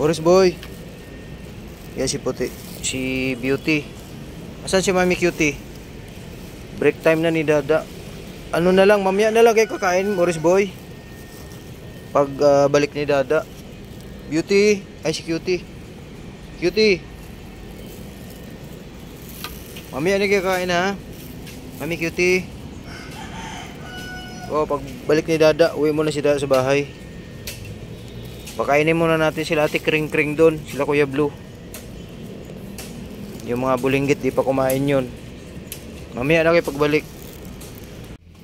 Oris boy. Yan si Puti. Si Beauty. Asan si Mami Cutie? Break time na ni Dada. Ano na lang, mamaya na lang kayo kakain, Oris boy. Pag balik ni Dada. Beauty. Ay si Cutie. Cutie. Mamaya na kayo kakain ha. Mami Cutie. Oh, pag balik ni Dada, uwi mo na si Dada sa bahay. Pakainin muna natin sila Ate Kring Kring doon, sila Kuya Blue. Yung mga bulinggit di pa kumain yun. Mamaya na kayo pagbalik.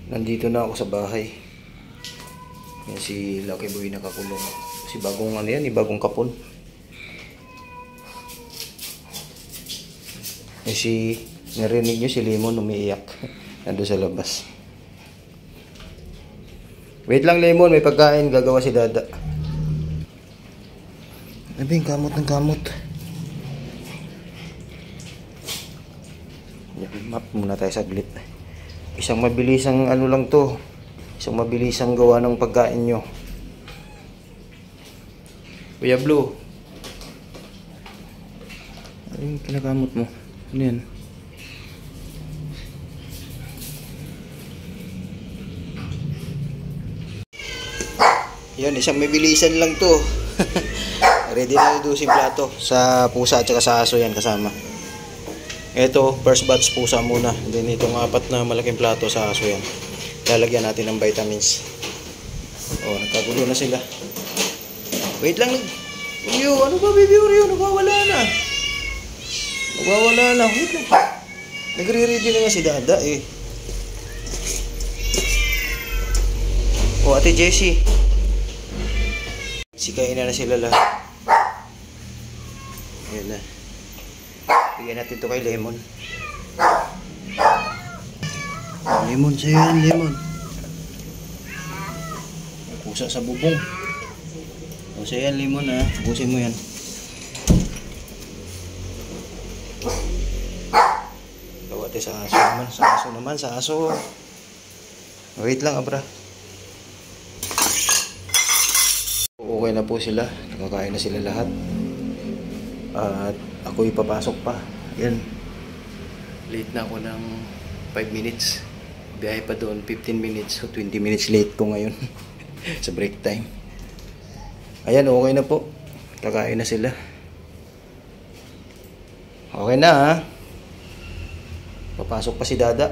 Nandito na ako sa bahay. Yan si Lucky Boy nakakulong. Si bagong ano yan, bagong kapon. Yan si, narinig nyo si Lemon umiiyak. Nandun sa labas. Wait lang Lemon, may pagkain gagawa si Dada. Abing, kamot ng kamot. Map muna tayo saglit. Isang mabilisang ano lang to. Isang mabilisang gawa ng pagkain nyo. Kuya Blue. Ano yung kinakamot mo? Ano yan? Yan, isang mabilisan lang to. Ready na idusin plato sa pusa at saka sa aso yan kasama. Ito, first batch pusa muna. Then itong 4 na malaking plato sa aso yan. Lalagyan natin ng vitamins. Oh, nagkagulo na sila. Wait lang. Oreo, ano ba baby Oreo? Nagwawala na. Nagwawala na. Wait lang. Nagre-ready na nga si Dada eh. Oh, Ate Jessie. Sikain na sila lahat. Ayan na. Bigyan natin ito kay Lemon. Lemon, sa'yo yan, Lemon. Pusa sa bubong. O, sa'yo yan, Lemon, ha. Pusin mo yan. Gawate sa aso naman. Sa aso naman, sa aso. Wait lang, abra. Okay na po sila. Nakakain na sila lahat. At ako ipapasok pa. Yan. Late na ako ng 5 minutes. Biyahe pa doon 15 minutes. So 20 minutes late po ngayon. Sa break time. Ayan, okay na po. Kakain na sila. Okay na ha. Papasok pa si Dada.